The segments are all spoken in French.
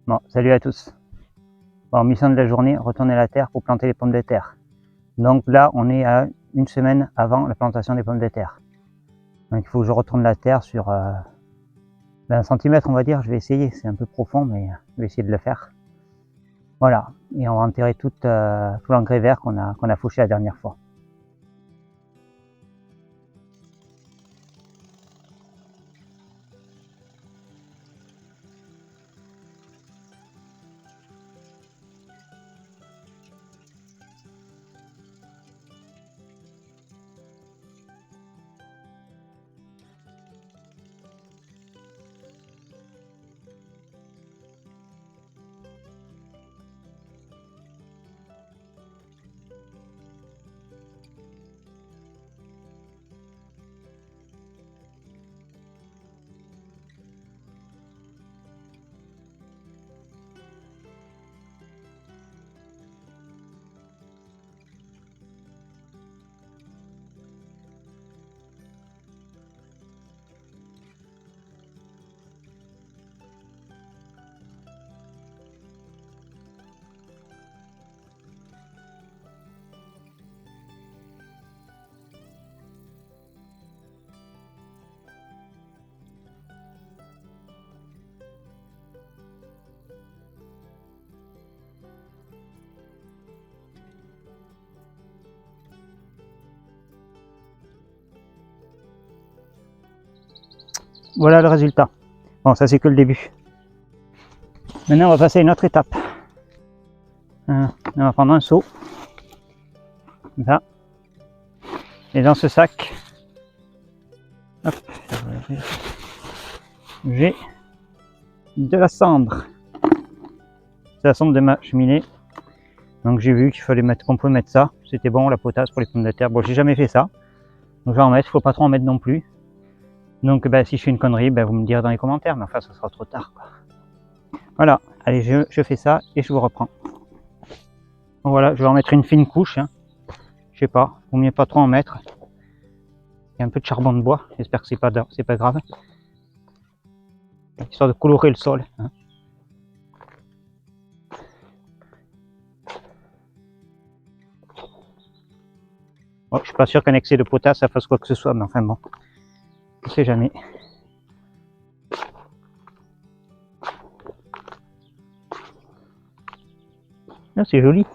Bon, salut à tous. Bon, mission de la journée, retourner la terre pour planter les pommes de terre. Donc là, on est à une semaine avant la plantation des pommes de terre. Donc il faut que je retourne la terre sur 1 centimètre, on va dire. Je vais essayer, c'est un peu profond, mais je vais essayer de le faire. Voilà, et on va enterrer tout l'engrais vert qu'on a fauché la dernière fois. Voilà le résultat. Bon, ça c'est que le début. Maintenant, on va passer à une autre étape. On va prendre un seau. Comme ça. Et dans ce sac, hop, j'ai de la cendre. C'est la cendre de ma cheminée. Donc j'ai vu qu'il fallait mettre, qu'on pouvait mettre ça. C'était bon, la potasse pour les pommes de terre. Bon, j'ai jamais fait ça. Donc je vais en mettre. Il faut pas trop en mettre non plus. Donc si je fais une connerie, vous me direz dans les commentaires. Mais enfin, ça sera trop tard, quoi. Voilà. Allez, je fais ça et je vous reprends. Bon, voilà, je vais en mettre une fine couche. Hein. Je sais pas. Vaut mieux pas trop en mettre. Il y a un peu de charbon de bois. J'espère que c'est pas grave. Histoire de colorer le sol. Hein. Bon, je suis pas sûr qu'un excès de potasse ça fasse quoi que ce soit, mais enfin bon, on sait jamais. Ah, c'est joli.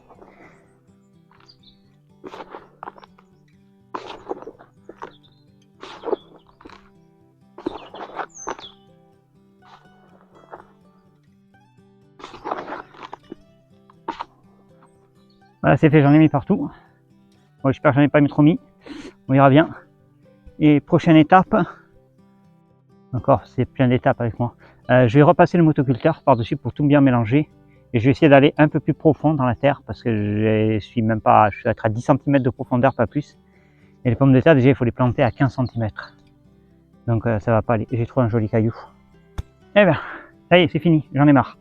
Voilà, c'est fait, j'en ai mis partout. Bon, j'espère que j'en ai pas mis trop mis. On verra bien. Et prochaine étape, encore c'est plein d'étapes avec moi. Je vais repasser le motoculteur par-dessus pour tout bien mélanger. Et je vais essayer d'aller un peu plus profond dans la terre parce que je suis même pas, je suis à 10 cm de profondeur, pas plus. Et les pommes de terre, déjà, il faut les planter à 15 cm. Donc ça va pas aller. J'ai trouvé un joli caillou. Eh bien, ça y est, c'est fini, j'en ai marre.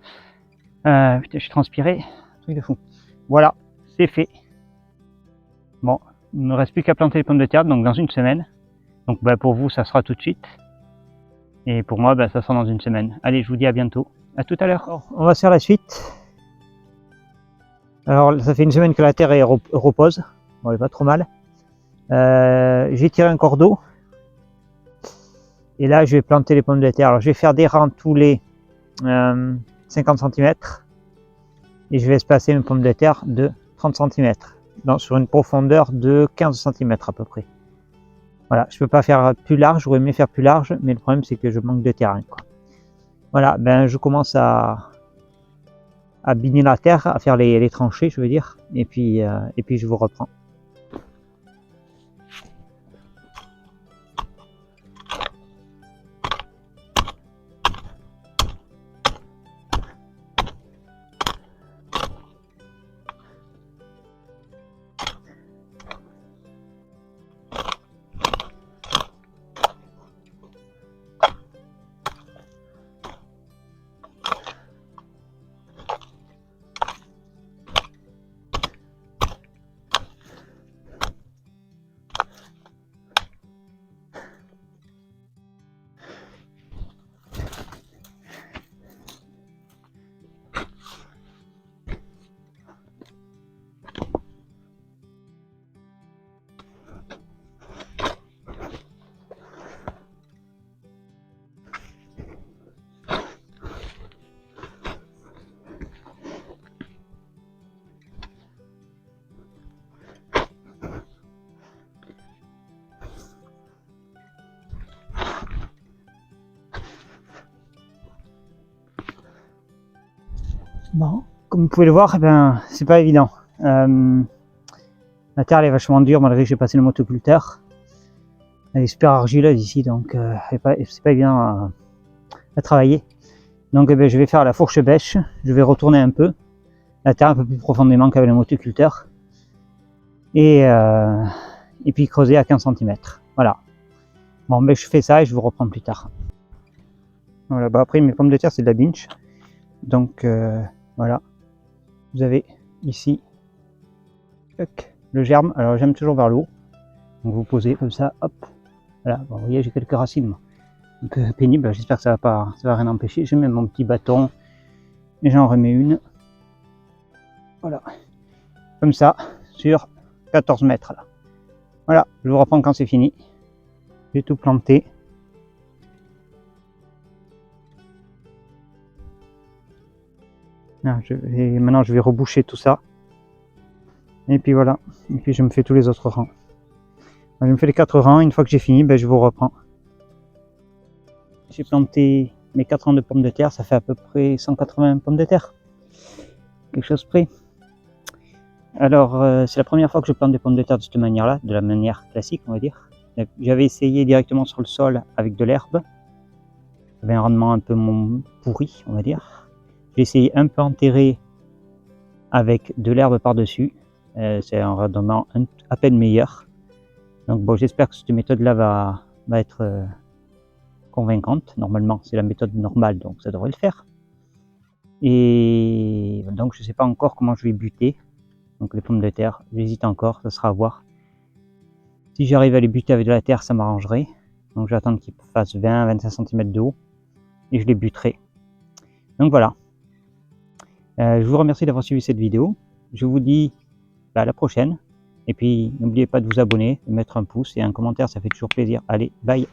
Putain, je suis transpiré, truc de fou. Voilà, c'est fait. Bon, il ne me reste plus qu'à planter les pommes de terre, donc dans une semaine. Donc pour vous, ça sera tout de suite. Et pour moi, ça sera dans une semaine. Allez, je vous dis à bientôt. À tout à l'heure. On va faire la suite. Alors, ça fait une semaine que la terre est repose. Bon, elle est pas trop mal. J'ai tiré un cordeau. Et là, je vais planter les pommes de terre. Alors, je vais faire des rangs tous les 50 cm. Et je vais espacer mes pommes de terre de 30 cm. Sur une profondeur de 15 cm à peu près. Voilà, je peux pas faire plus large, j'aurais aimé faire plus large, mais le problème c'est que je manque de terrain, quoi. Voilà, je commence à biner la terre, à faire les tranchées, je veux dire, et puis je vous reprends. Bon, comme vous pouvez le voir, eh ben, c'est pas évident. La terre elle est vachement dure malgré que j'ai passé le motoculteur. Elle est super argileuse ici, donc c'est pas évident à travailler. Donc eh ben, je vais faire la fourche bêche, je vais retourner un peu la terre un peu plus profondément qu'avec le motoculteur. Et puis creuser à 15 cm. Voilà. Bon, ben je fais ça et je vous reprends plus tard. Voilà, bah après mes pommes de terre c'est de la binge. Donc voilà. Vous avez ici le germe. Alors j'aime toujours vers le haut. Donc vous posez comme ça, hop. Voilà, bon, vous voyez j'ai quelques racines un peu pénibles. J'espère que ça va rien empêcher. Je mets mon petit bâton et j'en remets une. Voilà. Comme ça, sur 14 mètres là. Voilà, je vous reprends quand c'est fini. J'ai tout planté. Là, maintenant je vais reboucher tout ça. Et puis voilà. Et puis je me fais tous les autres rangs. Je me fais les 4 rangs. Une fois que j'ai fini, ben, je vous reprends. J'ai planté mes 4 rangs de pommes de terre. Ça fait à peu près 180 pommes de terre. Quelque chose près. Alors, c'est la première fois que je plante des pommes de terre de cette manière-là, de la manière classique, on va dire. J'avais essayé directement sur le sol avec de l'herbe. J'avais un rendement un peu pourri, on va dire. J'ai essayé un peu enterré avec de l'herbe par-dessus. C'est un rendement à peine meilleur. Donc bon, j'espère que cette méthode-là va être convaincante. Normalement, c'est la méthode normale, donc ça devrait le faire. Et donc, je ne sais pas encore comment je vais buter. Donc les pommes de terre, j'hésite encore, ça sera à voir. Si j'arrive à les buter avec de la terre, ça m'arrangerait. Donc j'attends qu'ils fassent 20-25 cm de haut et je les buterai. Donc voilà. Je vous remercie d'avoir suivi cette vidéo. Je vous dis à la prochaine. Et puis n'oubliez pas de vous abonner, de mettre un pouce et un commentaire, ça fait toujours plaisir. Allez, bye!